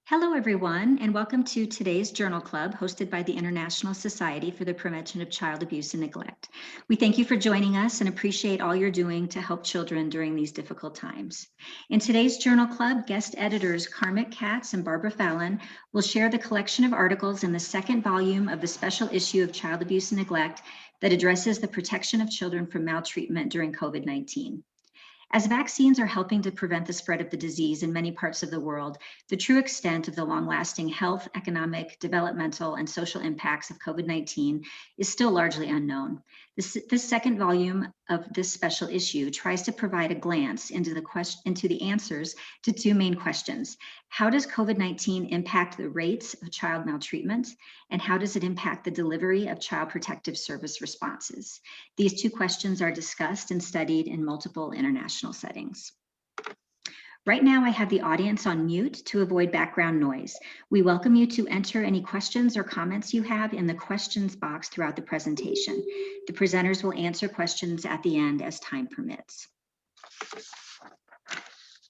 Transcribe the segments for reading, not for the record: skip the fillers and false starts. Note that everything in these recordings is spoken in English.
Hello, everyone, and welcome to today's Journal Club hosted by the International Society for the Prevention of Child Abuse and Neglect. We thank you for joining us and appreciate all you're doing to help children during these difficult times. In today's Journal Club, guest editors Carmit Katz and Barbara Fallon will share the collection of articles in the second volume of the special issue of Child Abuse and Neglect that addresses the protection of children from maltreatment during COVID-19. As vaccines are helping to prevent the spread of the disease in many parts of the world, the true extent of the long-lasting health, economic, developmental, and social impacts of COVID-19 is still largely unknown. This second volume of this special issue tries to provide a glance into the answers to two main questions. How does COVID-19 impact the rates of child maltreatment? And how does it impact the delivery of child protective service responses? These two questions are discussed and studied in multiple international settings. Right now, I have the audience on mute to avoid background noise. We welcome you to enter any questions or comments you have in the questions box throughout the presentation. The presenters will answer questions at the end as time permits.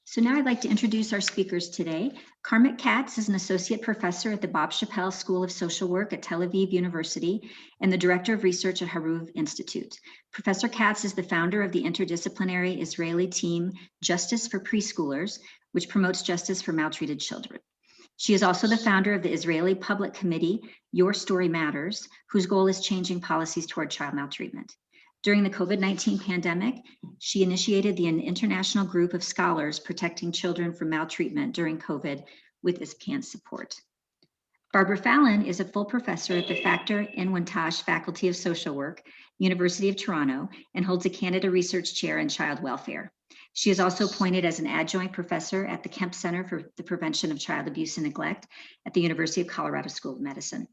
So now I'd like to introduce our speakers today. Carmit Katz is an associate professor at the Bob Chappell School of Social Work at Tel Aviv University and the director of research at Haruv Institute. Professor Katz is the founder of the interdisciplinary Israeli team Justice for Preschoolers, which promotes justice for maltreated children. She is also the founder of the Israeli public committee, Your Story Matters, whose goal is changing policies toward child maltreatment. During the COVID-19 pandemic, she initiated the international group of scholars protecting children from maltreatment during COVID with ISPCAN support. Barbara Fallon is a full professor at the Factor in Wintage Faculty of Social Work, University of Toronto, and holds a Canada Research Chair in Child Welfare. She is also appointed as an adjunct professor at the Kemp Center for the Prevention of Child Abuse and Neglect at the University of Colorado School of Medicine.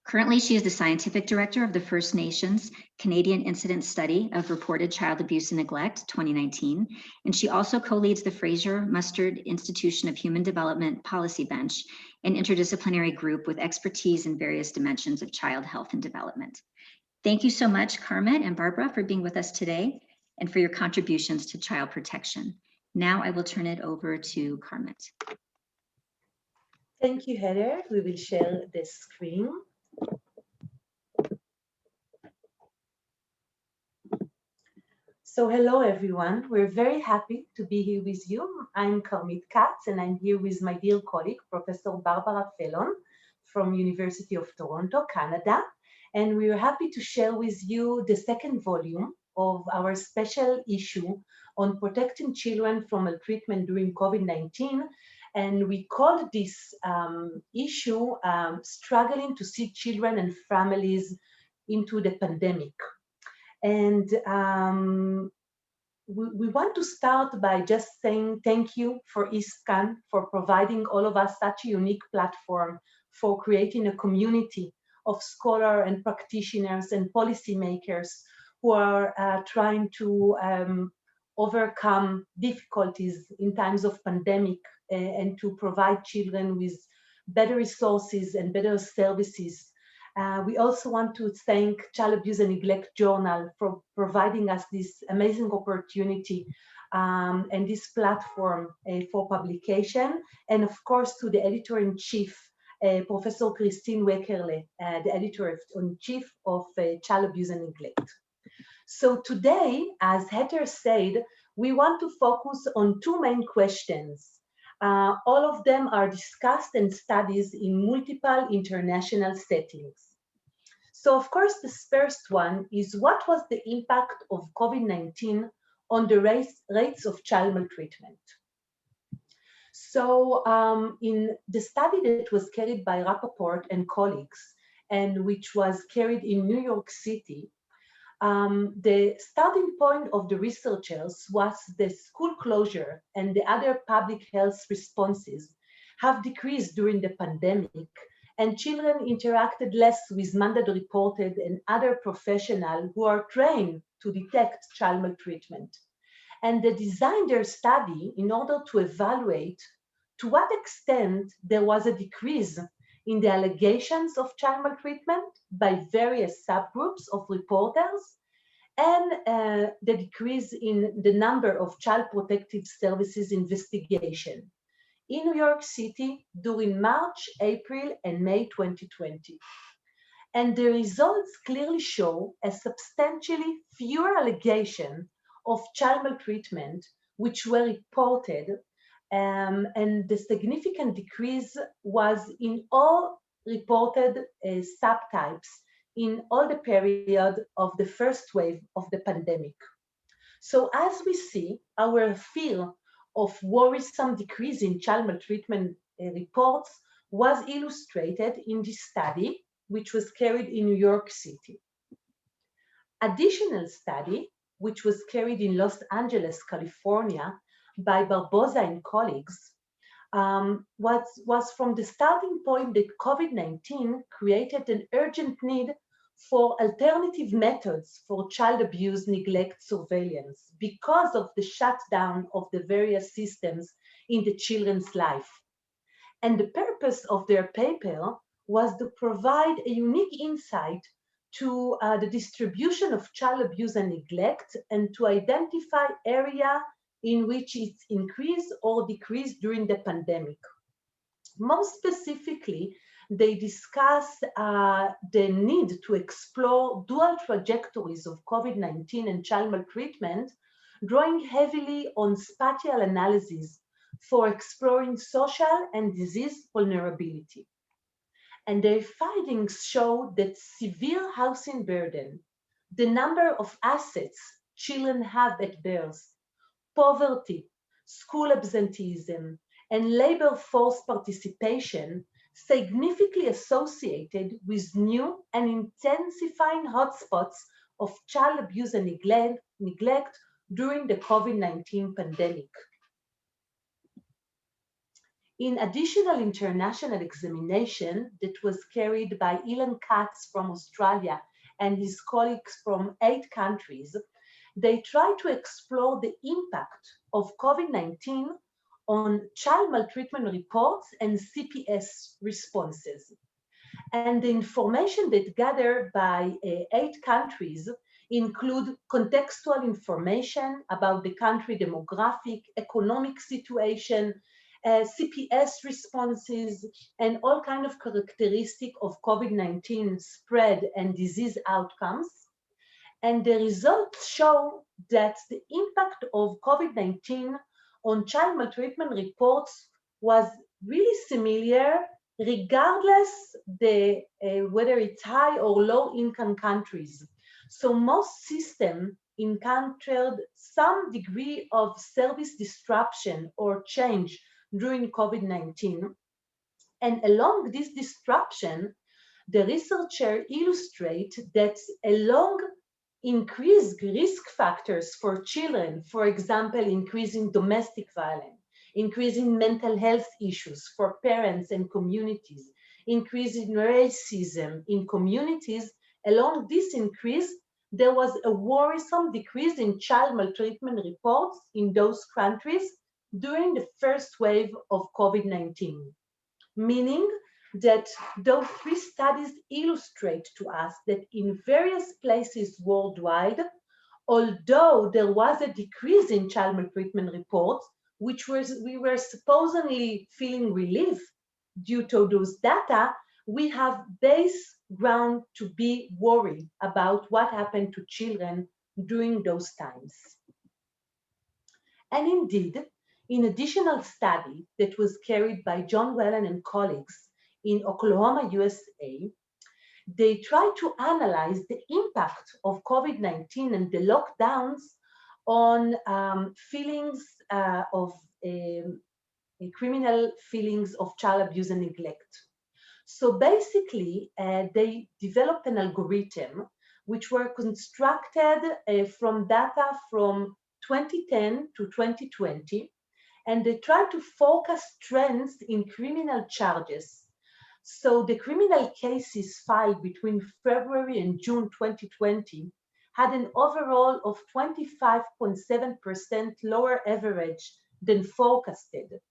Currently, she is the scientific director of the First Nations Canadian Incident Study of Reported Child Abuse and Neglect 2019, and she also co-leads the Fraser Mustard Institution of Human Development Policy Bench, an interdisciplinary group with expertise in various dimensions of child health and development. Thank you so much, Carmit and Barbara, for being with us today and for your contributions to child protection. Now I will turn it over to Carmit. Thank you, Heather. We will share the screen. So hello, everyone. We're very happy to be here with you. I'm Carmit Katz, and I'm here with my dear colleague, Professor Barbara Fallon from University of Toronto, Canada. And we are happy to share with you the second volume of our special issue on protecting children from maltreatment during COVID-19. And we called this issue Struggling to See Children and Families into the Pandemic. And we want to start by just saying thank you for ISPCAN for providing all of us such a unique platform for creating a community of scholars and practitioners and policymakers who are trying to overcome difficulties in times of pandemic and to provide children with better resources and better services. We also want to thank Child Abuse and Neglect Journal for providing us this amazing opportunity and this platform for publication. And of course, to the editor-in-chief, Professor Christine Weckerle, the editor-in-chief of Child Abuse and Neglect. So today, as Heather said, we want to focus on two main questions. All of them are discussed and studied in multiple international settings. So of course, this first one is what was the impact of COVID-19 on the rates of child maltreatment? So in the study that was carried by Rappaport and colleagues, and which was carried in New York City, the starting point of the researchers was the school closure and the other public health responses have decreased during the pandemic, and children interacted less with mandated reported and other professionals who are trained to detect child maltreatment. And they designed their study in order to evaluate to what extent there was a decrease in the allegations of child maltreatment by various subgroups of reporters and the decrease in the number of child protective services investigation. in New York City during March, April, and May 2020. And the results clearly show a substantially fewer allegations of child maltreatment which were reported, and the significant decrease was in all reported subtypes in all the period of the first wave of the pandemic. So as we see, our fear of worrisome decrease in child maltreatment reports was illustrated in this study, which was carried in New York City. Additional study, which was carried in Los Angeles, California, by Barboza and colleagues, was from the starting point that COVID-19 created an urgent need for alternative methods for child abuse, neglect, surveillance because of the shutdown of the various systems in the children's life. And the purpose of their paper was to provide a unique insight to the distribution of child abuse and neglect and to identify area in which it's increased or decreased during the pandemic. More specifically, they discuss the need to explore dual trajectories of COVID-19 and child maltreatment, drawing heavily on spatial analysis for exploring social and disease vulnerability. And their findings show that severe housing burden, the number of assets children have at birth, poverty, school absenteeism, and labor force participation significantly associated with new and intensifying hotspots of child abuse and neglect during the COVID-19 pandemic. In additional international examination that was carried by Ilan Katz from Australia and his colleagues from 8 countries, they tried to explore the impact of COVID-19 on child maltreatment reports and CPS responses. And the information that gathered by 8 countries include contextual information about the country demographic, economic situation, CPS responses, and all kind of characteristic of COVID-19 spread and disease outcomes. And the results show that the impact of COVID-19 on child maltreatment reports was really similar regardless whether it's high or low income countries. So most systems encountered some degree of service disruption or change during COVID-19. And along this disruption, the researcher illustrate that along increased risk factors for children, for example, increasing domestic violence, increasing mental health issues for parents and communities, increasing racism in communities, along this increase, there was a worrisome decrease in child maltreatment reports in those countries during the first wave of COVID-19, meaning that those 3 studies illustrate to us that in various places worldwide, although there was a decrease in child maltreatment reports, we were supposedly feeling relief due to those data, we have base ground to be worried about what happened to children during those times. And indeed, in additional study that was carried by John Whelan and colleagues in Oklahoma, USA, they tried to analyze the impact of COVID-19 and the lockdowns on feelings of criminal feelings of child abuse and neglect. So basically, they developed an algorithm which were constructed from data from 2010 to 2020, and they tried to focus trends in criminal charges. So the criminal cases filed between February and June 2020 had an overall of 25.7% lower average than forecasted.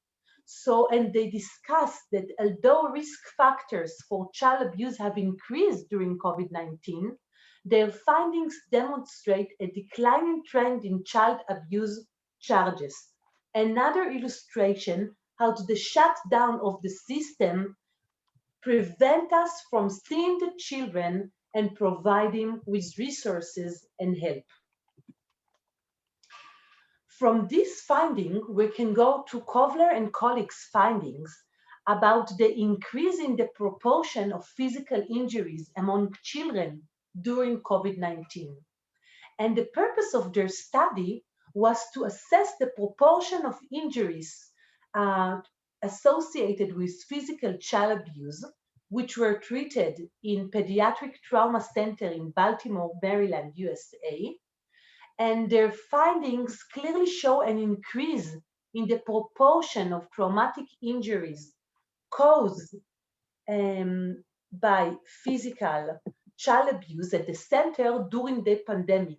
So, and they discussed that although risk factors for child abuse have increased during COVID-19, their findings demonstrate a declining trend in child abuse charges. Another illustration how the shutdown of the system prevent us from seeing the children and providing with resources and help. From this finding, we can go to Kovler and colleagues' findings about the increase in the proportion of physical injuries among children during COVID-19. And the purpose of their study was to assess the proportion of injuries associated with physical child abuse, which were treated in Pediatric Trauma Center in Baltimore, Maryland, USA. And their findings clearly show an increase in the proportion of traumatic injuries caused by physical child abuse at the center during the pandemic.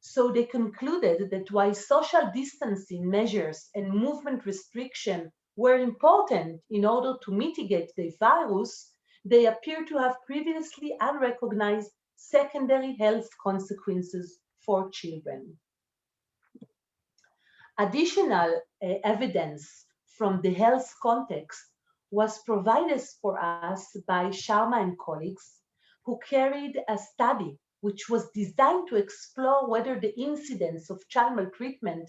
So they concluded that while social distancing measures and movement restriction were important in order to mitigate the virus, they appear to have previously unrecognized secondary health consequences for children. Additional evidence from the health context was provided for us by Sharma and colleagues, who carried a study which was designed to explore whether the incidence of child maltreatment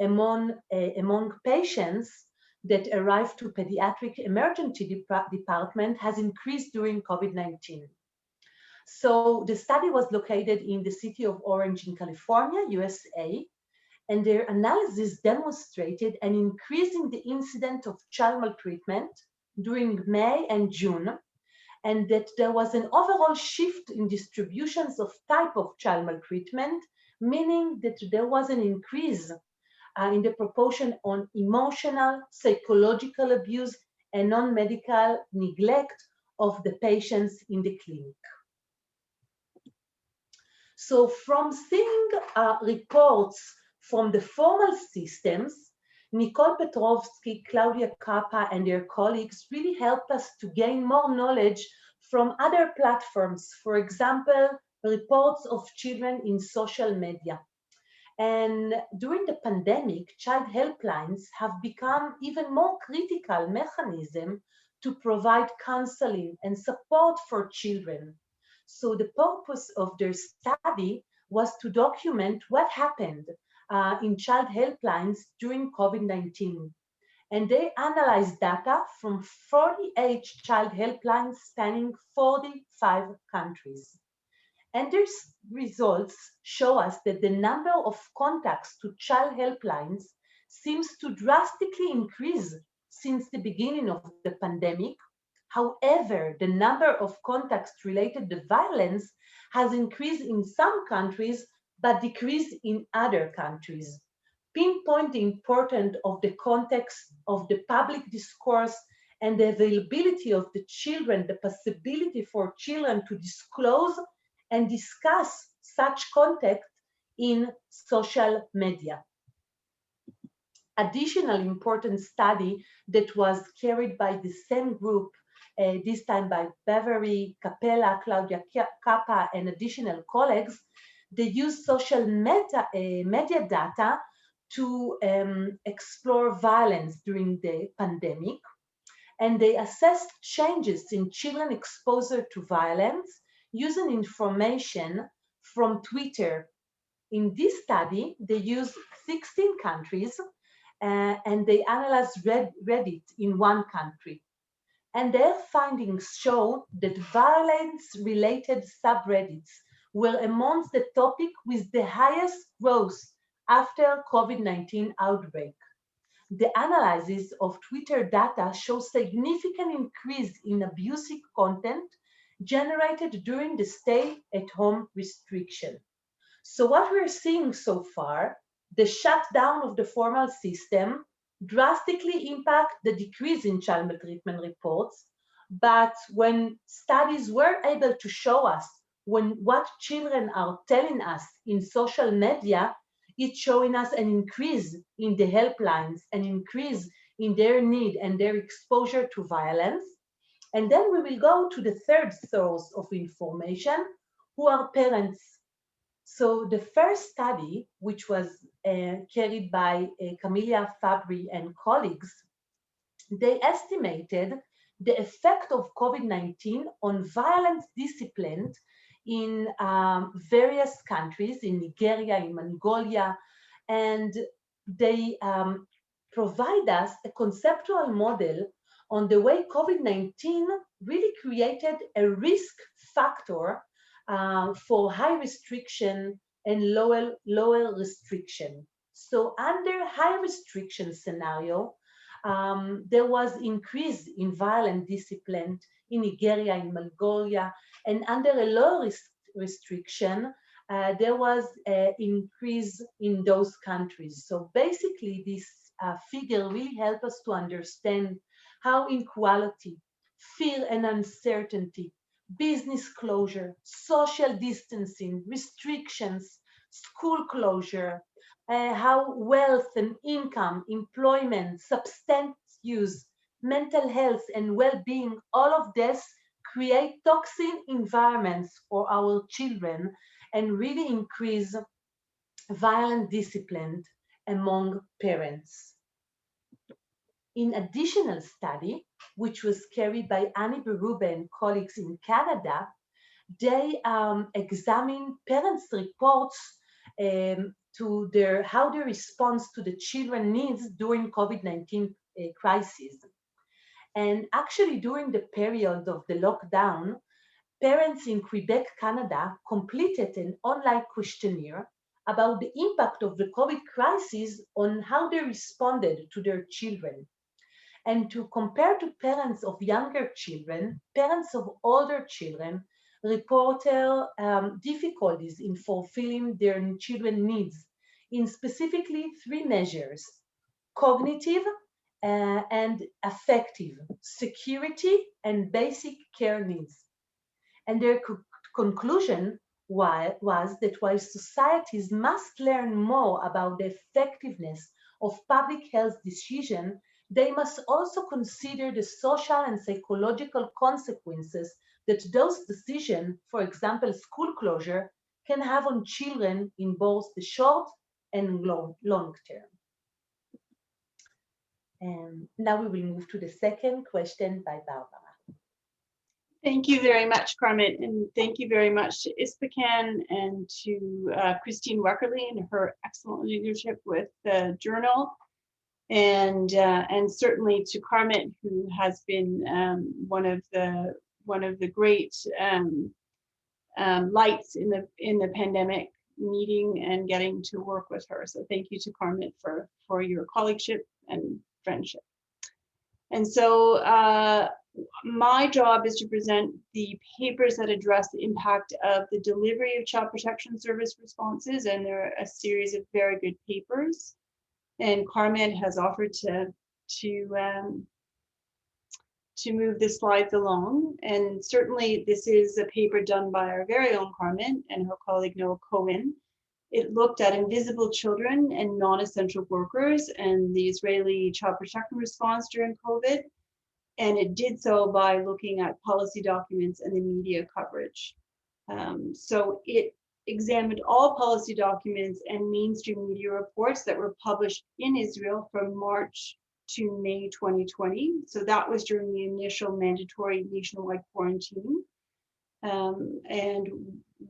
among patients that arrived to pediatric emergency department has increased during COVID-19. So the study was located in the city of Orange in California, USA, and their analysis demonstrated an increase in the incidence of child maltreatment during May and June, and that there was an overall shift in distributions of type of child maltreatment, meaning that there was an increase in the proportion on emotional, psychological abuse, and non-medical neglect of the patients in the clinic. So from seeing reports from the formal systems, Nicole Petrovsky, Claudia Kappa, and their colleagues really helped us to gain more knowledge from other platforms, for example, reports of children in social media. And during the pandemic, child helplines have become even more critical mechanism to provide counseling and support for children. So the purpose of their study was to document what happened in child helplines during COVID-19. And they analyzed data from 48 child helplines spanning 45 countries. And their results show us that the number of contacts to child helplines seems to drastically increase since the beginning of the pandemic. However, the number of contacts related to violence has increased in some countries, but decreased in other countries. Pinpoint the importance of the context of the public discourse and the availability of the children, the possibility for children to disclose and discuss such content in social media. Additional important study that was carried by the same group, this time by Beverly Capella, Claudia Kappa, and additional colleagues, they used social media data to explore violence during the pandemic. And they assessed changes in children exposure to violence using information from Twitter. In this study, they used 16 countries and they analyzed Reddit in one country. And their findings show that violence-related subreddits were amongst the topic with the highest growth after COVID-19 outbreak. The analysis of Twitter data shows significant increase in abusive content generated during the stay-at-home restriction. So what we're seeing so far, the shutdown of the formal system drastically impact the decrease in child maltreatment reports, but when studies were able to show us what children are telling us in social media, it's showing us an increase in the helplines, an increase in their need and their exposure to violence. And then we will go to the third source of information, who are parents. So the first study, which was carried by Camilla Fabry and colleagues, they estimated the effect of COVID-19 on violent discipline in various countries, in Nigeria, in Mongolia, and they provide us a conceptual model on the way COVID-19 really created a risk factor for high restriction and lower restriction. So under high restriction scenario, there was increase in violent discipline in Nigeria, in Mongolia, and under a low restriction, there was an increase in those countries. So basically, this figure really helps us to understand how inequality, fear and uncertainty, business closure, social distancing, restrictions, school closure, how wealth and income, employment, substance use, mental health and well-being, all of this create toxic environments for our children and really increase violent discipline among parents. In additional study, which was carried by Annie Berube and colleagues in Canada, they examined parents' reports to how their response to the children needs during COVID-19 crisis. And actually during the period of the lockdown, parents in Quebec, Canada completed an online questionnaire about the impact of the COVID crisis on how they responded to their children. And to compare to parents of younger children, parents of older children reported difficulties in fulfilling their children's needs in specifically three measures: cognitive and affective, security, and basic care needs. And their conclusion was that while societies must learn more about the effectiveness of public health decisions, they must also consider the social and psychological consequences that those decisions, for example, school closure, can have on children in both the short and long term. And now we will move to the second question by Barbara. Thank you very much, Carmen, and thank you very much to ISPACAN and to Christine Weckerly and her excellent leadership with the journal, and certainly to Carmen, who has been one of the great lights in the pandemic, meeting and getting to work with her. So thank you to Carmen for your colleagueship and friendship. And so my job is to present the papers that address the impact of the delivery of child protection service responses, and there are a series of very good papers. And Carmen has offered to move the slides along. And certainly this is a paper done by our very own Carmen and her colleague Noah Cohen. It looked at invisible children and non-essential workers and the Israeli child protection response during COVID. And it did so by looking at policy documents and the media coverage. So it examined all policy documents and mainstream media reports that were published in Israel from March to May 2020. So that was during the initial mandatory nationwide quarantine. And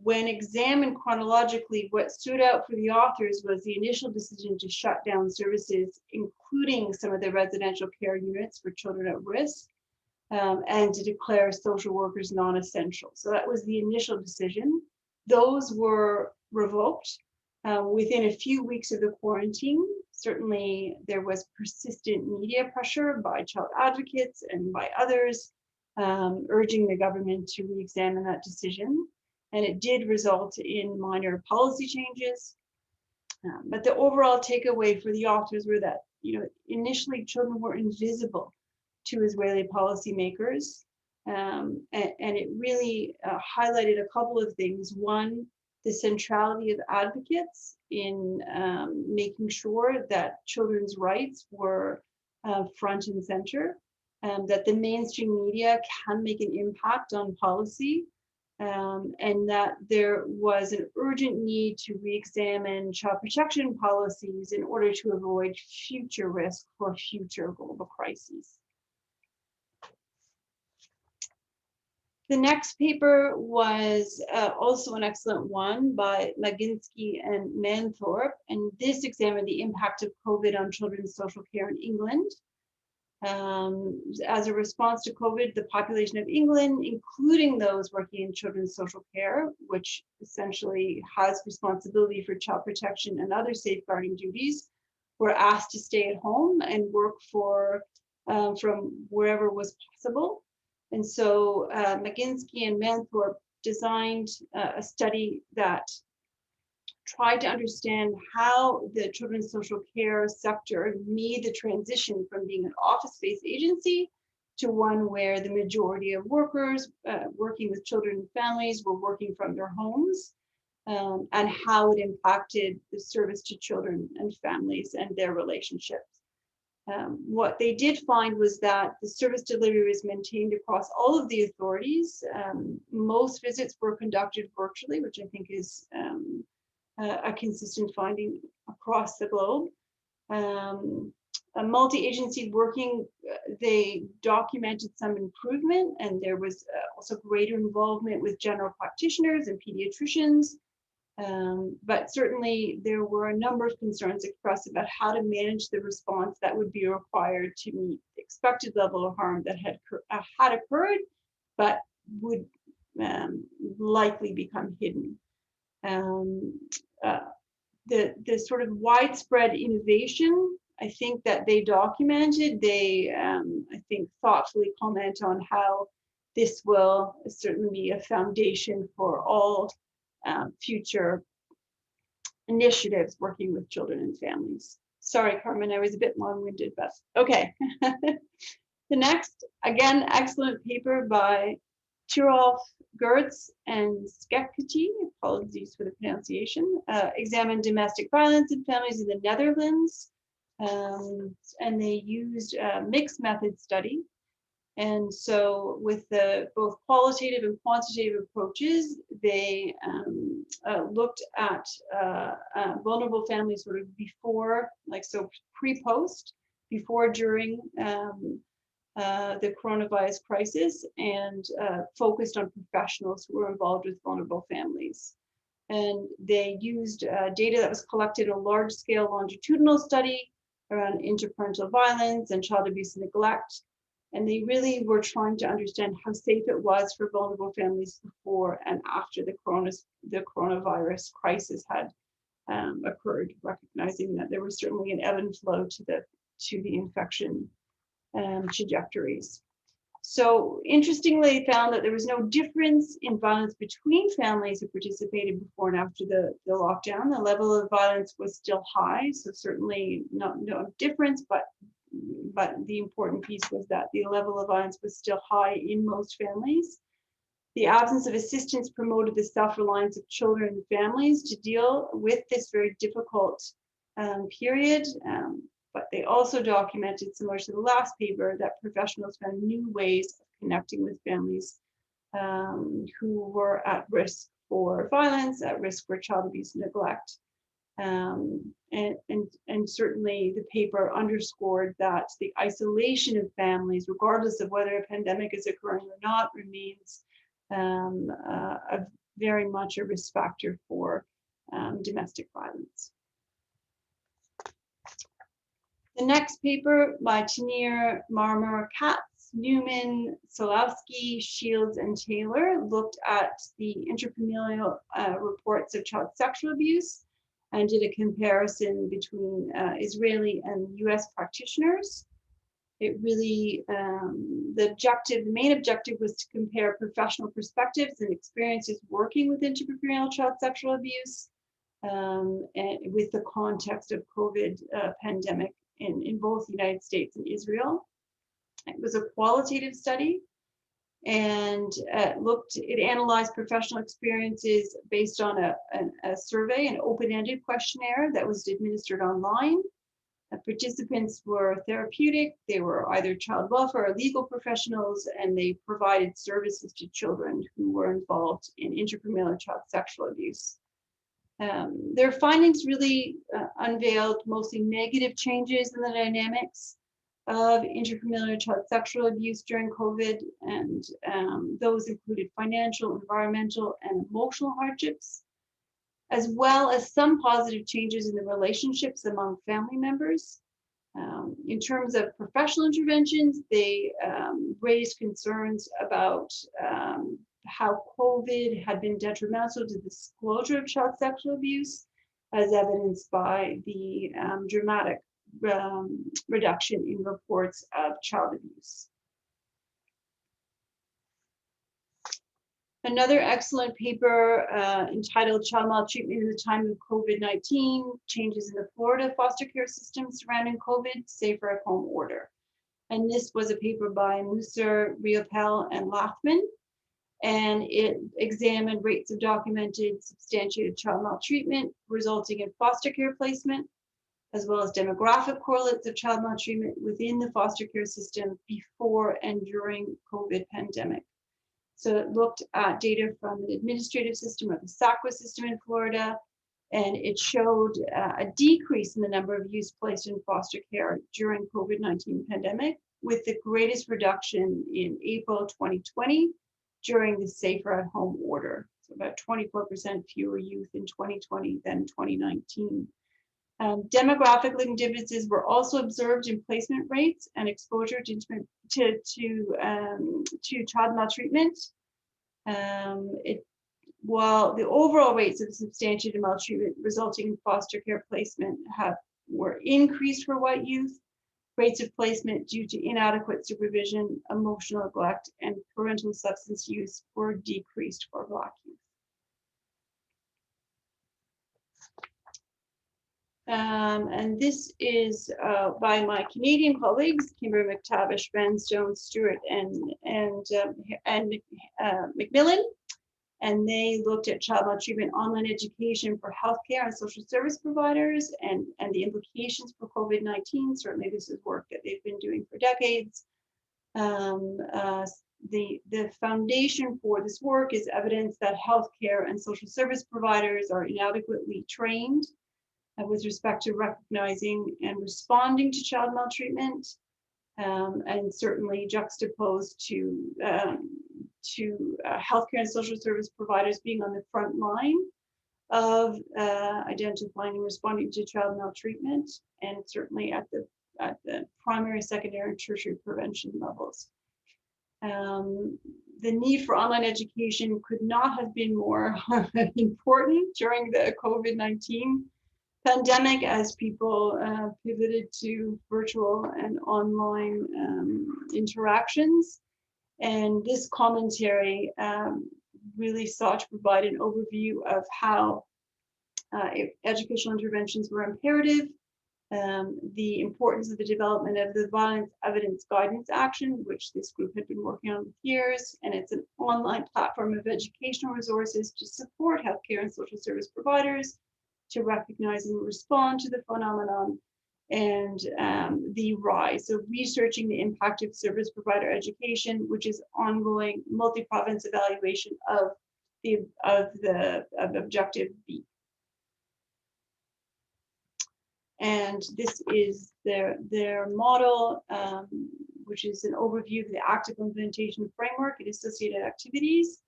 when examined chronologically, what stood out for the authors was the initial decision to shut down services, including some of the residential care units for children at risk, and to declare social workers non-essential. So that was the initial decision. Those were revoked within a few weeks of the quarantine. Certainly, there was persistent media pressure by child advocates and by others, urging the government to re-examine that decision. And it did result in minor policy changes. But the overall takeaway for the authors were that, initially children were invisible to Israeli policymakers. And it really highlighted a couple of things. One, the centrality of advocates in making sure that children's rights were front and center, that the mainstream media can make an impact on policy, and that there was an urgent need to re-examine child protection policies in order to avoid future risk for future global crises. The next paper was also an excellent one by Laginsky and Manthorpe, and this examined the impact of COVID on children's social care in England. As a response to COVID, the population of England, including those working in children's social care, which essentially has responsibility for child protection and other safeguarding duties, were asked to stay at home and work from wherever was possible. And so McGinsky and Manthorpe designed a study that tried to understand how the children's social care sector made the transition from being an office-based agency to one where the majority of workers working with children and families were working from their homes, and how it impacted the service to children and families and their relationships. What they did find was that the service delivery was maintained across all of the authorities. Most visits were conducted virtually, which I think is a consistent finding across the globe. A multi-agency working, they documented some improvement, and there was also greater involvement with general practitioners and pediatricians. But certainly there were a number of concerns expressed about how to manage the response that would be required to meet the expected level of harm that had occurred, but would likely become hidden. The sort of widespread innovation, I think, that they documented, they I think thoughtfully comment on how this will certainly be a foundation for all future initiatives working with children and families. Sorry, Carmen, I was a bit long-winded, but okay. The next, again, excellent paper by Tirolf, Gertz, and Skekati, apologies for the pronunciation, examined domestic violence in families in the Netherlands, and they used a mixed method study. And so with the both qualitative and quantitative approaches, they looked at vulnerable families sort of before, like so pre-post, before, during the coronavirus crisis, and focused on professionals who were involved with vulnerable families. And they used data that was collected in a large-scale longitudinal study around interparental violence and child abuse and neglect. And they really were trying to understand how safe it was for vulnerable families before and after the coronavirus crisis had occurred, recognizing that there was certainly an ebb and flow to the infection trajectories. So interestingly, they found that there was no difference in violence between families who participated before and after the lockdown. The level of violence was still high, so certainly no difference, but the important piece was that the level of violence was still high in most families. The absence of assistance promoted the self-reliance of children and families to deal with this very difficult period. But they also documented, similar to the last paper, that professionals found new ways of connecting with families who were at risk for violence, at risk for child abuse and neglect. And certainly the paper underscored that the isolation of families, regardless of whether a pandemic is occurring or not, remains very much a risk factor for domestic violence. The next paper by Tenier, Marmer, Katz, Newman, Solowski, Shields, and Taylor looked at the intrafamilial reports of child sexual abuse and did a comparison between Israeli and US practitioners. It really, the main objective was to compare professional perspectives and experiences working with intrafamilial child sexual abuse and with the context of COVID pandemic in both the United States and Israel. It was a qualitative study, and it analyzed professional experiences based on a survey, an open-ended questionnaire that was administered online. Participants were therapeutic, they were either child welfare or legal professionals, and they provided services to children who were involved in intrafamilial child sexual abuse. Their findings really unveiled mostly negative changes in the dynamics of intrafamiliar child sexual abuse during COVID, and those included financial, environmental, and emotional hardships, as well as some positive changes in the relationships among family members. In terms of professional interventions, they raised concerns about how COVID had been detrimental to the disclosure of child sexual abuse, as evidenced by the dramatic reduction in reports of child abuse. Another excellent paper entitled Child Maltreatment in the Time of COVID-19, Changes in the Florida Foster Care System Surrounding COVID, Safer at Home Order. And this was a paper by Musser, Riopel, and Lachman. And it examined rates of documented substantiated child maltreatment resulting in foster care placement, as well as demographic correlates of child maltreatment within the foster care system before and during COVID pandemic. So it looked at data from the administrative system or the SACWA system in Florida, and it showed a decrease in the number of youth placed in foster care during COVID-19 pandemic, with the greatest reduction in April 2020 during the Safer at Home order. So about 24% fewer youth in 2020 than 2019. Demographic linked differences were also observed in placement rates and exposure to child maltreatment. While the overall rates of substantiated maltreatment resulting in foster care placement were increased for white youth, rates of placement due to inadequate supervision, emotional neglect, and parental substance use were decreased for Black youth. And this is by my Canadian colleagues, Kimber, McTavish, Vanstone, Stewart, and McMillan. And they looked at child maltreatment online education for healthcare and social service providers and the implications for COVID-19. Certainly this is work that they've been doing for decades. The foundation for this work is evidence that healthcare and social service providers are inadequately trained with respect to recognizing and responding to child maltreatment, and certainly juxtaposed to healthcare and social service providers being on the front line of identifying and responding to child maltreatment, and certainly at the primary, secondary, and tertiary prevention levels. The need for online education could not have been more important during the COVID-19 pandemic, as people pivoted to virtual and online interactions. And this commentary really sought to provide an overview of how educational interventions were imperative, the importance of the development of the Violence Evidence Guidance Action, which this group had been working on for years, and it's an online platform of educational resources to support healthcare and social service providers to recognize and respond to the phenomenon, and the RISE, so researching the impact of service provider education, which is ongoing multi-province evaluation of objective B. And this is their model, which is an overview of the active implementation framework and associated activities.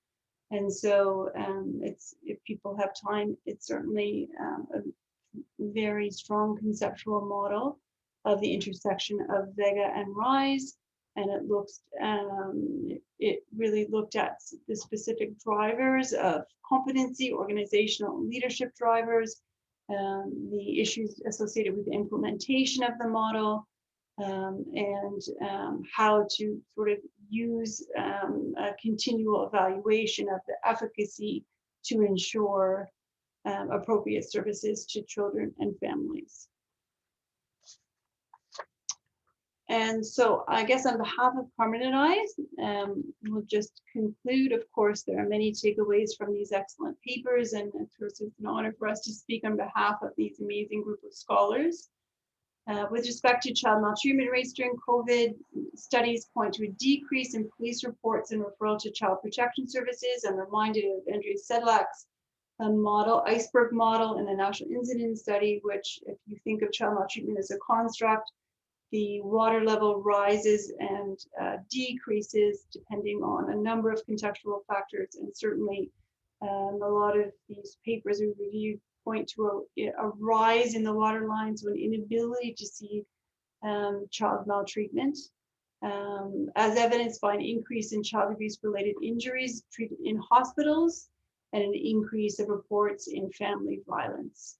And so if people have time, it's certainly a very strong conceptual model of the intersection of Vega and RISE. And it really looked at the specific drivers of competency, organizational and leadership drivers, the issues associated with the implementation of the model, and how to sort of use a continual evaluation of the efficacy to ensure appropriate services to children and families. And so I guess on behalf of Carmen and I, we'll just conclude. Of course, there are many takeaways from these excellent papers, and of course it's an honor for us to speak on behalf of these amazing group of scholars. With respect to child maltreatment rates during COVID, studies point to a decrease in police reports and referral to child protection services. I'm reminded of Andrea Sedlak's model, iceberg model in the National Incidence Study, which, if you think of child maltreatment as a construct, the water level rises and decreases depending on a number of contextual factors, and certainly a lot of these papers we reviewed point to a rise in the water line, so an inability to see child maltreatment, as evidenced by an increase in child abuse-related injuries treated in hospitals and an increase of reports in family violence.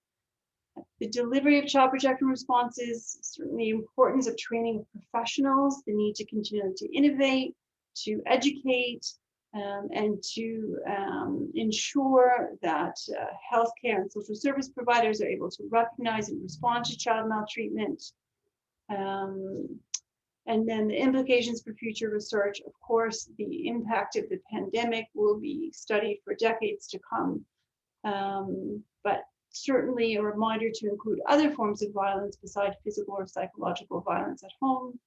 The delivery of child protection responses, certainly the importance of training of professionals, the need to continue to innovate, to educate, and to ensure that healthcare and social service providers are able to recognize and respond to child maltreatment. And then the implications for future research. Of course, the impact of the pandemic will be studied for decades to come. But certainly a reminder to include other forms of violence besides physical or psychological violence at home,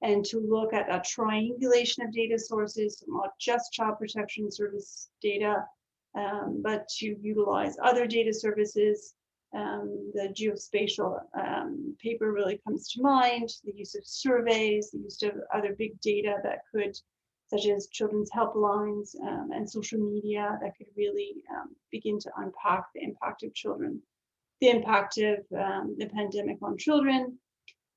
and to look at that triangulation of data sources, not just child protection service data, but to utilize other data services. The geospatial paper really comes to mind, the use of surveys, the use of other big data that could, such as children's helplines and social media, that could really begin to unpack the impact of children, the impact of the pandemic on children,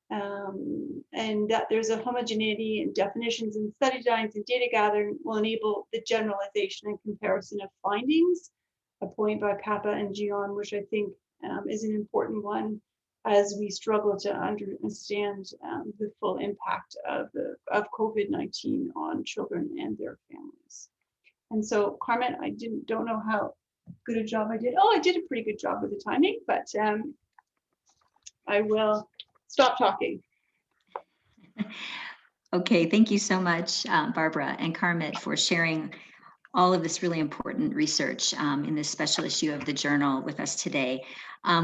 and that there's a homogeneity in definitions and study designs and data gathering will enable the generalization and comparison of findings, a point by Kappa and Gian, which I think is an important one as we struggle to understand the full impact of COVID-19 on children and their families. And so, Carmen, I don't know how good a job I did. Oh, I did a pretty good job with the timing, but I will stop talking. Okay, thank you so much, Barbara and Carmen, for sharing all of this really important research in this special issue of the journal with us today.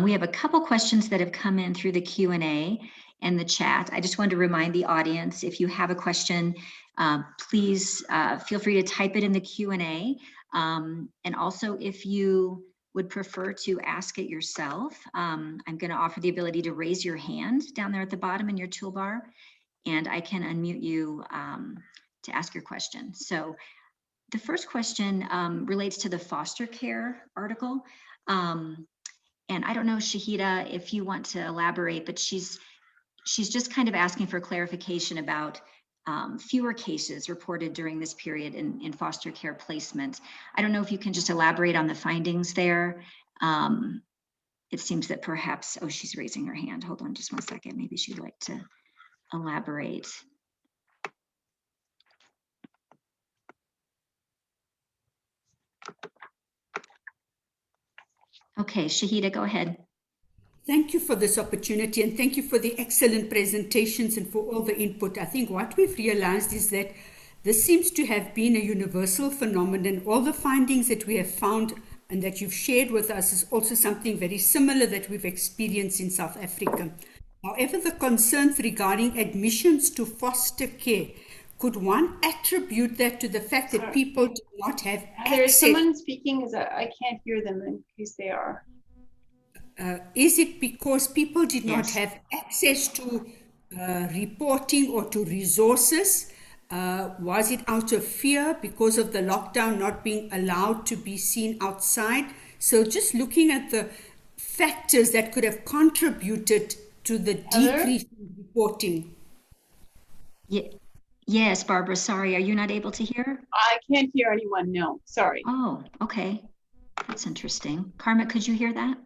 We have a couple questions that have come in through the Q&A and the chat. I just wanted to remind the audience, if you have a question, please feel free to type it in the Q&A. And also, if you would prefer to ask it yourself, I'm going to offer the ability to raise your hand down there at the bottom in your toolbar, and I can unmute you to ask your question. So the first question relates to the foster care article. And I don't know, Shahida, if you want to elaborate, but she's just kind of asking for clarification about fewer cases reported during this period in foster care placement. I don't know if you can just elaborate on the findings there. It seems that perhaps, oh, she's raising her hand. Hold on just one second. Maybe she'd like to elaborate. Okay, Shahida, go ahead. Thank you for this opportunity, and thank you for the excellent presentations and for all the input. I think what we've realized is that this seems to have been a universal phenomenon. All the findings that we have found and that you've shared with us is also something very similar that we've experienced in South Africa. However, the concerns regarding admissions to foster care, could one attribute that to the fact that people do not have access? There is someone speaking, I can't hear them in case they are. Is it because people did not have access to reporting or to resources? Was it out of fear because of the lockdown not being allowed to be seen outside? So just looking at the factors that could have contributed to the decrease in reporting. Yes, Barbara, sorry, are you not able to hear? I can't hear anyone, no, sorry. Oh, okay. That's interesting. Carmen, could you hear that?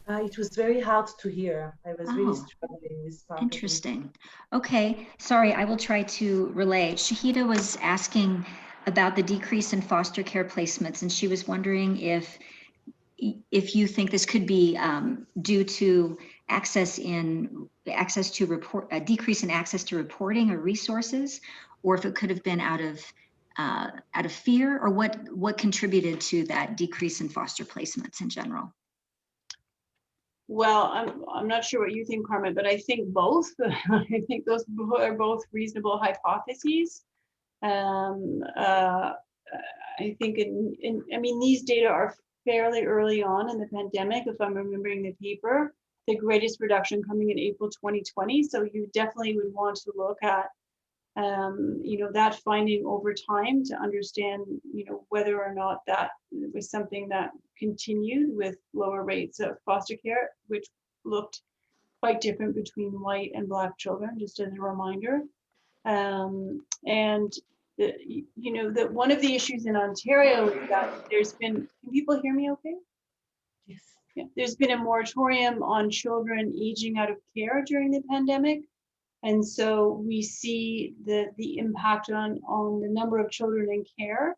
It was very hard to hear. I was really struggling with part. Interesting. Okay, sorry, I will try to relay. Shahida was asking about the decrease in foster care placements, and she was wondering if you think this could be due to a decrease in access to reporting or resources, or if it could have been out of fear, or what contributed to that decrease in foster placements in general. Well, I'm not sure what you think, Carmen, but I think both. I think those are both reasonable hypotheses. I think I mean, these data are fairly early on in the pandemic, if I'm remembering the paper. the greatest reduction coming in April 2020. So you definitely would want to look at that finding over time to understand, whether or not that was something that continued with lower rates of foster care, which looked quite different between white and Black children, just as a reminder. And that one of the issues in Ontario is that can people hear me okay? Yes. Yeah, there's been a moratorium on children aging out of care during the pandemic. And so we see the impact on the number of children in care.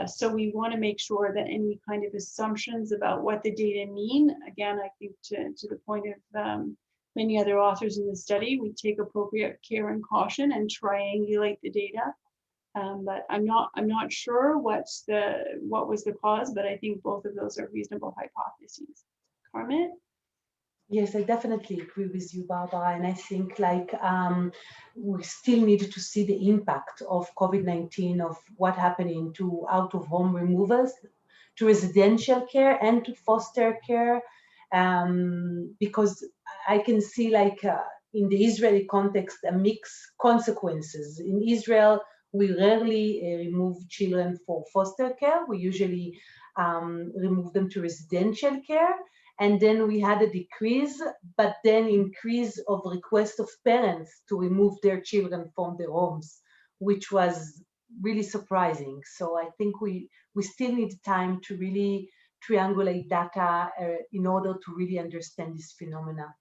So we want to make sure that any kind of assumptions about what the data mean, again, I think to the point of many other authors in the study, we take appropriate care and caution and triangulate the data. But I'm not sure what was the cause, but I think both of those are reasonable hypotheses. Carmen? Yes, I definitely agree with you, Barbara. And I think we still need to see the impact of COVID-19, of what happening to out-of-home removals, to residential care and to foster care, because I can see in the Israeli context, a mixed consequences. In Israel, we rarely remove children for foster care. We usually remove them to residential care. And then we had a decrease, but then increase of requests of parents to remove their children from their homes, which was really surprising. So I think we still need time to really triangulate data in order to really understand this phenomena.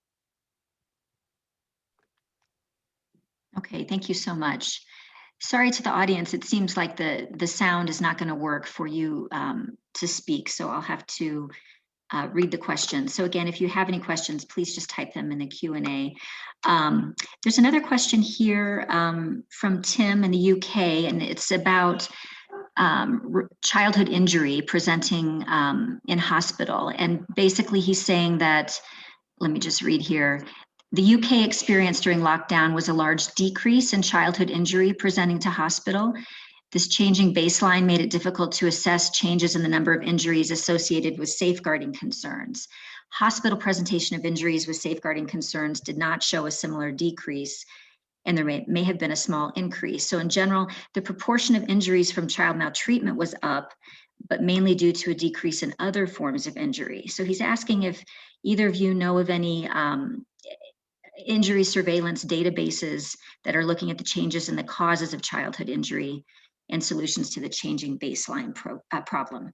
Okay, thank you so much. Sorry to the audience, it seems like the sound is not going to work for you to speak, so I'll have to read the questions. So again, if you have any questions, please just type them in the Q&A. There's another question here from Tim in the UK, and it's about childhood injury presenting in hospital. And basically he's saying that, let me just read here. The UK experience during lockdown was a large decrease in childhood injury presenting to hospital. This changing baseline made it difficult to assess changes in the number of injuries associated with safeguarding concerns. Hospital presentation of injuries with safeguarding concerns did not show a similar decrease, and there may have been a small increase. So in general, the proportion of injuries from child maltreatment was up, but mainly due to a decrease in other forms of injury. So he's asking if either of you know of any injury surveillance databases that are looking at the changes in the causes of childhood injury and solutions to the changing baseline problem.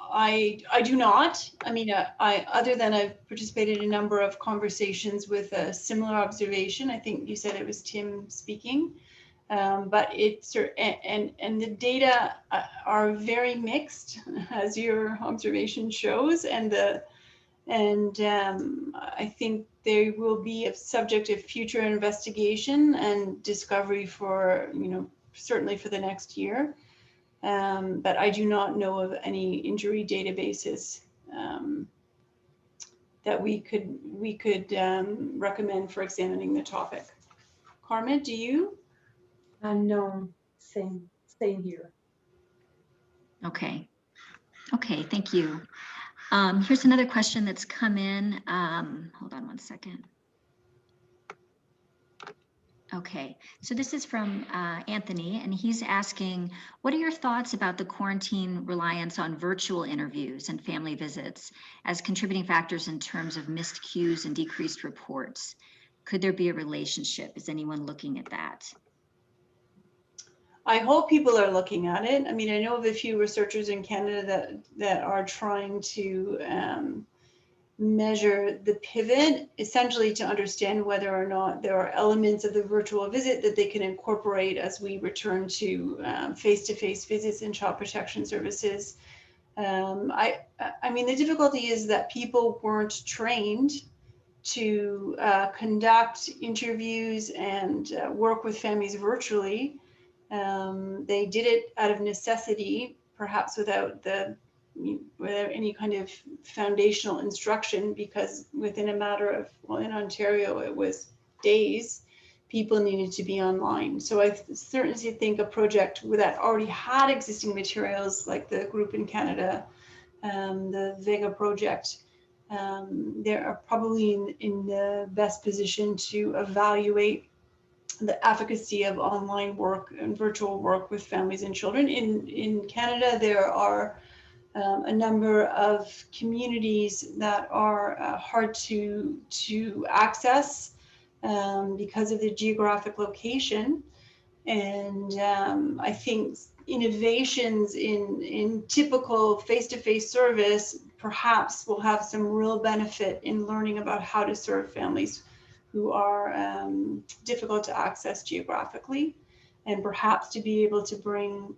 I do not. I mean, other than I've participated in a number of conversations with a similar observation. I think you said it was Tim speaking, but it's and the data are very mixed, as your observation shows, and I think they will be a subject of future investigation and discovery for certainly for the next year. But I do not know of any injury databases that we could recommend for examining the topic. Carmen, do you? No, same here. Okay, thank you. Here's another question that's come in. Hold on one second. Okay, so this is from Anthony, and he's asking, what are your thoughts about the quarantine reliance on virtual interviews and family visits as contributing factors in terms of missed cues and decreased reports? Could there be a relationship? Is anyone looking at that? I hope people are looking at it. I mean, I know of a few researchers in Canada that are trying to measure the pivot, essentially to understand whether or not there are elements of the virtual visit that they can incorporate as we return to face-to-face visits in child protection services. I mean, the difficulty is that people weren't trained to conduct interviews and work with families virtually. They did it out of necessity, perhaps without any kind of foundational instruction, because within a matter of, well, in Ontario, it was days, people needed to be online. So I certainly think a project that already had existing materials, like the group in Canada, the Vega project, they are probably in the best position to evaluate the efficacy of online work and virtual work with families and children. In Canada, there are a number of communities that are hard to access because of the geographic location. And I think innovations in typical face-to-face service perhaps will have some real benefit in learning about how to serve families who are difficult to access geographically, and perhaps to be able to bring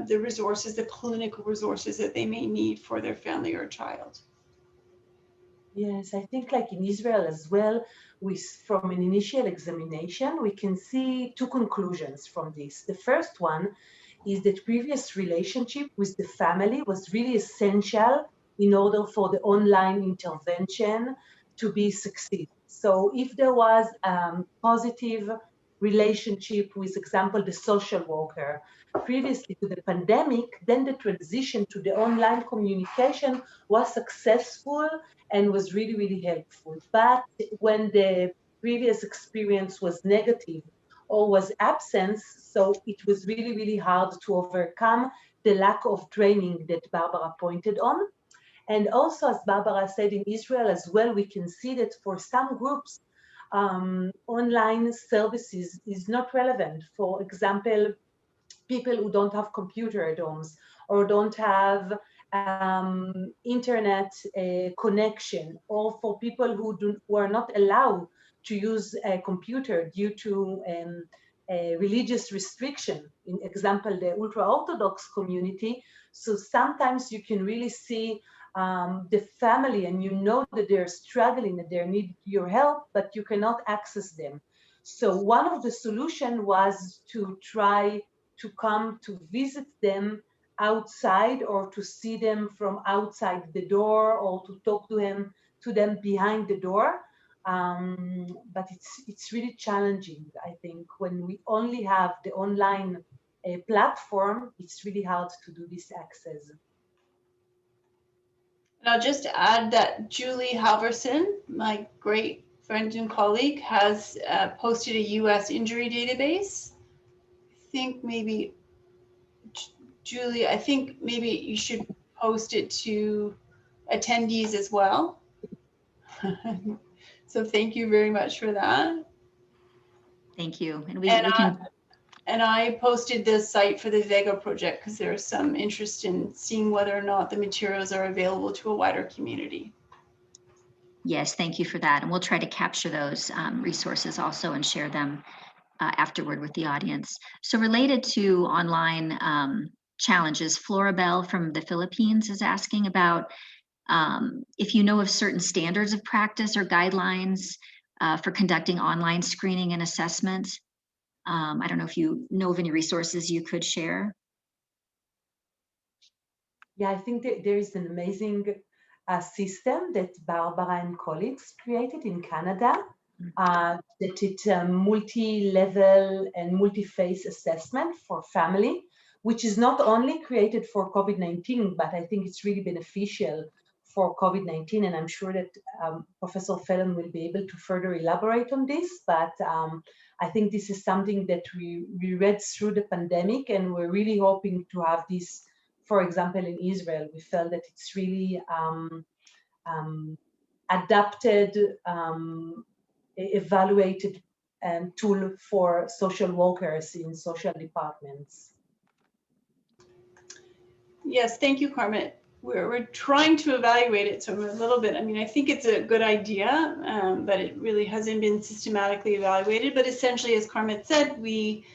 the resources, the clinical resources that they may need for their family or child. Yes, I think like in Israel as well, from an initial examination, we can see two conclusions from this. The first one is that previous relationship with the family was really essential in order for the online intervention to be succeed. So if there was positive relationship with, example, the social worker previously to the pandemic, then the transition to the online communication was successful and was really, really helpful. But when the previous experience was negative or was absence, so it was really, really hard to overcome the lack of training that Barbara pointed on. And also, as Barbara said, in Israel as well, we can see that for some groups, online services is not relevant. For example, people who don't have computer at homes or don't have internet connection, or for people who are not allowed to use a computer due to a religious restriction, in example, the ultra-Orthodox community. So sometimes you can really see the family and you know that they're struggling, that they need your help, but you cannot access them. So one of the solutions was to try to come to visit them outside, or to see them from outside the door, or to talk to them behind the door. But it's really challenging, I think, when we only have the online platform. It's really hard to do this access. And I'll just add that Julie Halverson, my great friend and colleague, has posted a US injury database. I think maybe, Julie, I think maybe you should post it to attendees as well. So thank you very much for that. Thank you. And we can. And I posted the site for the Vega project because there's some interest in seeing whether or not the materials are available to a wider community. Yes, thank you for that. And we'll try to capture those resources also and share them afterward with the audience. So related to online challenges, Florabelle from the Philippines is asking about if you know of certain standards of practice or guidelines for conducting online screening and assessment. I don't know if you know of any resources you could share. Yeah, I think that there is an amazing system that Barbara and colleagues created in Canada, that it's a multi-level and multi-phase assessment for family, which is not only created for COVID-19, but I think it's really beneficial for COVID-19. And I'm sure that Professor Fallon will be able to further elaborate on this. But I think this is something that we read through the pandemic, and we're really hoping to have this. For example, in Israel, we felt that it's really adapted, evaluated tool for social workers in social departments. Yes, thank you, Carmen. We're trying to evaluate it, so we're a little bit, I mean, I think it's a good idea, but it really hasn't been systematically evaluated. But essentially, as Carmen said, we,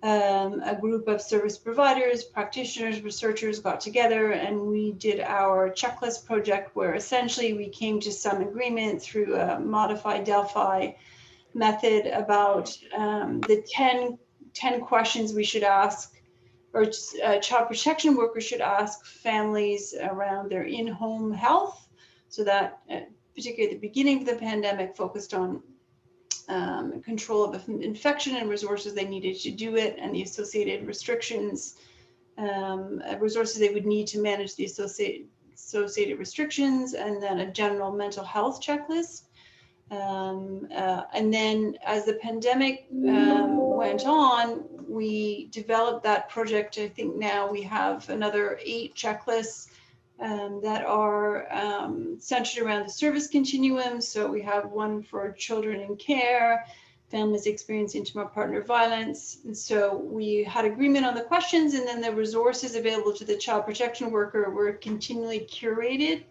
a group of service providers, practitioners, researchers got together and we did our checklist project, where essentially we came to some agreement through a modified Delphi method about the 10 questions we should ask, or child protection workers should ask families around their in-home health. So that particularly at the beginning of the pandemic focused on control of infection and resources they needed to do it, and the associated restrictions, resources they would need to manage the associated restrictions, and then a general mental health checklist. And then as the pandemic went on, we developed that project. I think now we have another 8 checklists that are centered around the service continuum. So we have one for children in care, families experiencing intimate partner violence. And so we had agreement on the questions, and then the resources available to the child protection worker were continually curated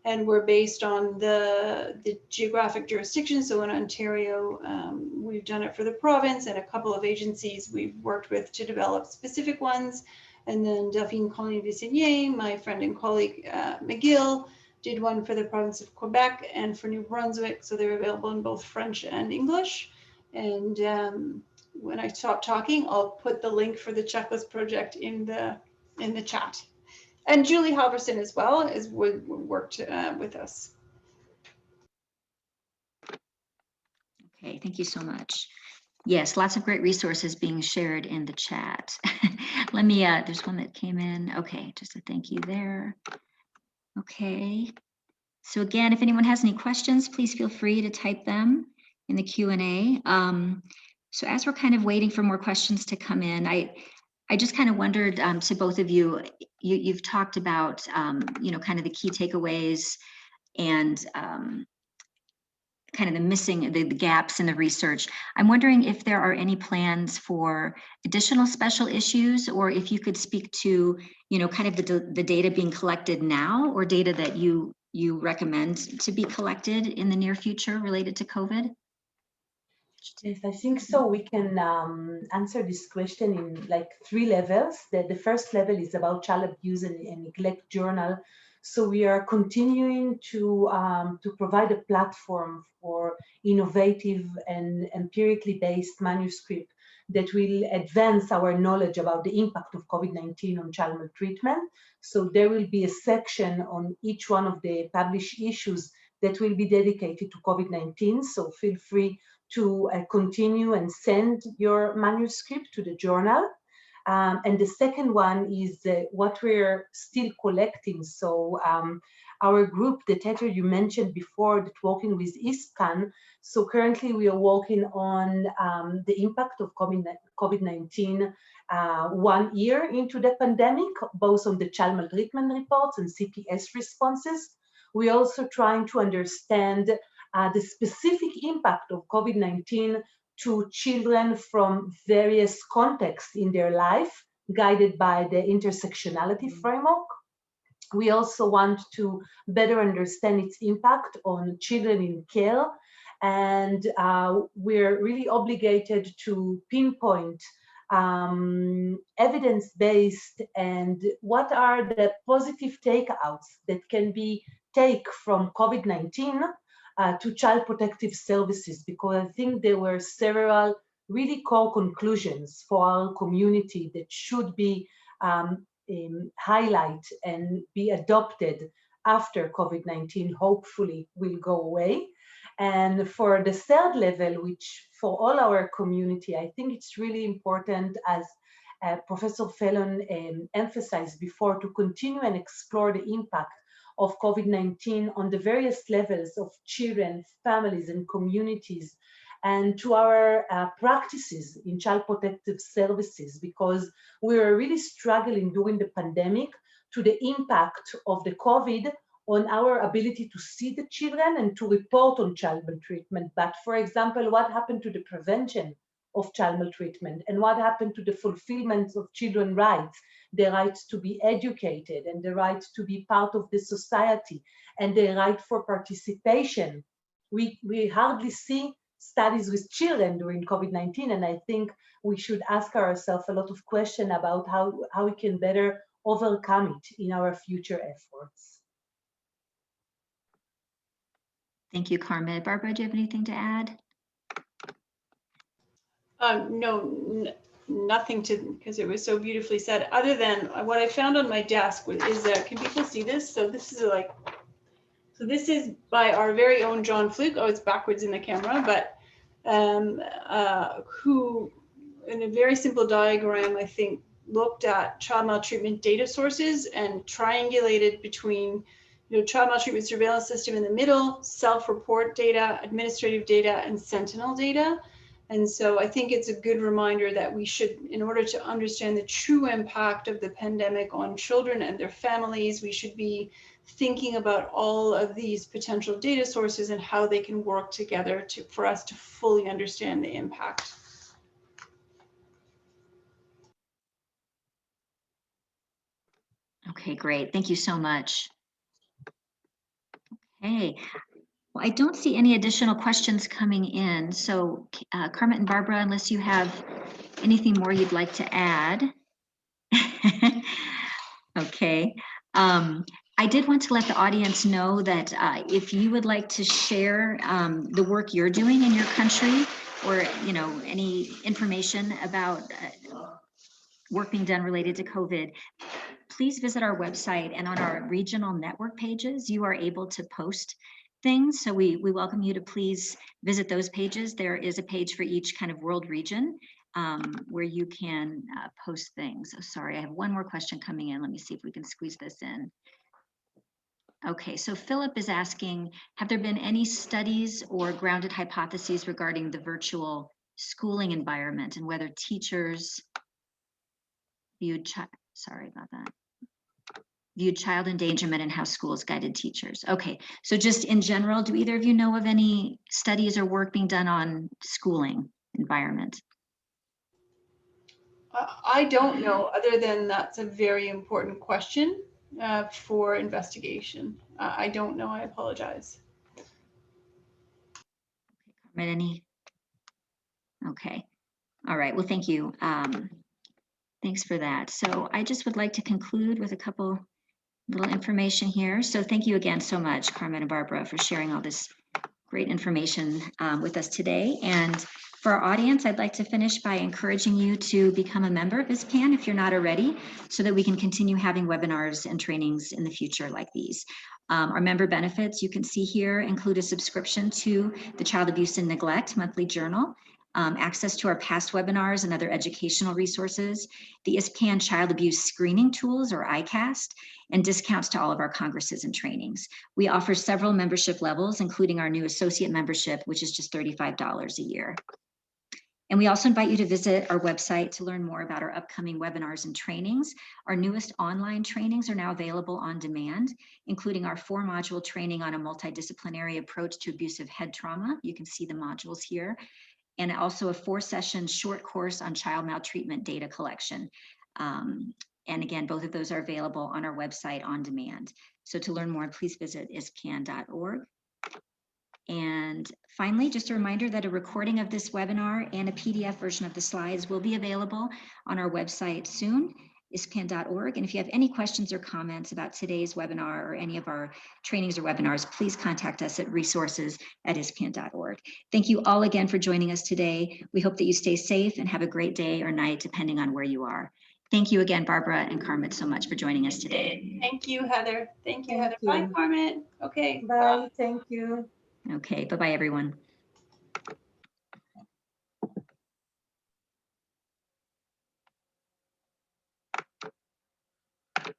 and were based on the geographic jurisdiction. So in Ontario, we've done it for the province, and a couple of agencies we've worked with to develop specific ones. And then Delphine Colin-Vissignier, my friend and colleague McGill, did one for the province of Quebec and for New Brunswick. So they're available in both French and English. And when I stop talking, I'll put the link for the checklist project in the chat. And Julie Halverson as well as worked with us. Okay, thank you so much. Yes, lots of great resources being shared in the chat. Let me, there's one that came in. Okay, just a thank you there. Okay, so again, if anyone has any questions, please feel free to type them in the Q&A. So as we're kind of waiting for more questions to come in, I just kind of wondered to both of you, you've talked about, you know, kind of the key takeaways and kind of the missing, the gaps in the research. I'm wondering if there are any plans for additional special issues, or if you could speak to, you know, kind of the data being collected now, or data that you recommend to be collected in the near future related to COVID? Yes, I think so. We can answer this question in like 3 levels. The first level is about child abuse and neglect journal. So we are continuing to provide a platform for innovative and empirically based manuscript that will advance our knowledge about the impact of COVID-19 on child maltreatment. So there will be a section on each one of the published issues that will be dedicated to COVID-19. So feel free to continue and send your manuscript to the journal. And the second one is what we're still collecting. So our group, the theater you mentioned before, that working with ISCAN. So currently we are working on the impact of COVID-19 1 year into the pandemic, both on the child maltreatment reports and CPS responses. We're also trying to understand the specific impact of COVID-19 to children from various contexts in their life, guided by the intersectionality framework. We also want to better understand its impact on children in care, and we're really obligated to pinpoint evidence-based and what are the positive takeouts that can be take from COVID-19 to child protective services, because I think there were several really core conclusions for our community that should be highlighted and be adopted after COVID-19 hopefully will go away. And for the third level, which for all our community, I think it's really important, as Professor Fallon emphasized before, to continue and explore the impact of COVID-19 on the various levels of children, families, and communities, and to our practices in child protective services, because we were really struggling during the pandemic to the impact of the COVID on our ability to see the children and to report on child maltreatment. But for example, what happened to the prevention of child maltreatment, and what happened to the fulfillment of children's rights, the right to be educated and the right to be part of the society and the right for participation. We hardly see studies with children during COVID-19, and I think we should ask ourselves a lot of questions about how we can better overcome it in our future efforts. Thank you, Carmen. Barbara, do you have anything to add? No, nothing to, because it was so beautifully said, other than what I found on my desk is that, can people see this? So this is like, so this is by our very own John Fluke. Oh, it's backwards in the camera, but who, in a very simple diagram, I think, looked at child maltreatment data sources and triangulated between, child maltreatment surveillance system in the middle, self-report data, administrative data, and sentinel data. And so I think it's a good reminder that we should, in order to understand the true impact of the pandemic on children and their families, we should be thinking about all of these potential data sources and how they can work together for us to fully understand the impact. Okay, great. Thank you so much. Okay. Well, I don't see any additional questions coming in. So Carmen and Barbara, unless you have anything more you'd like to add. Okay. I did want to let the audience know that if you would like to share the work you're doing in your country, or any information about work being done related to COVID, please visit our website, and on our regional network pages, you are able to post things. So we welcome you to please visit those pages. There is a page for each kind of world region where you can post things. Oh, sorry, I have one more question coming in. Let me see if we can squeeze this in. Okay, so Philip is asking, have there been any studies or grounded hypotheses regarding the virtual schooling environment and whether teachers viewed child endangerment and how schools guided teachers? Okay, so just in general, do either of you know of any studies or work being done on schooling environment? I don't know, other than that's a very important question for investigation. I don't know, I apologize. Any? Okay, all right, well, thank you. Thanks for that. So I just would like to conclude with a couple little information here. So thank you again so much, Carmen and Barbara, for sharing all this great information with us today. And for our audience, I'd like to finish by encouraging you to become a member of ISPAN if you're not already, so that we can continue having webinars and trainings in the future like these. Our member benefits, you can see here, include a subscription to the Child Abuse and Neglect Monthly Journal, access to our past webinars and other educational resources, the ISPAN Child Abuse Screening Tools, or ICAST, and discounts to all of our congresses and trainings. We offer several membership levels, including our new associate membership, which is just $35 a year. And we also invite you to visit our website to learn more about our upcoming webinars and trainings. Our newest online trainings are now available on demand, including our 4-module training on a multidisciplinary approach to abusive head trauma. You can see the modules here. And also a 4-session short course on child maltreatment data collection. And again, both of those are available on our website on demand. So to learn more, please visit ispan.org. And finally, just a reminder that a recording of this webinar and a PDF version of the slides will be available on our website soon, ispan.org. And if you have any questions or comments about today's webinar or any of our trainings or webinars, please contact us at resources@ispan.org. Thank you all again for joining us today. We hope that you stay safe and have a great day or night, depending on where you are. Thank you again, Barbara and Carmen, so much for joining us today. Thank you, Heather. Thank you, Thank Heather. you. Bye, Carmen. Okay. Bye. Thank you. Okay, bye-bye, everyone.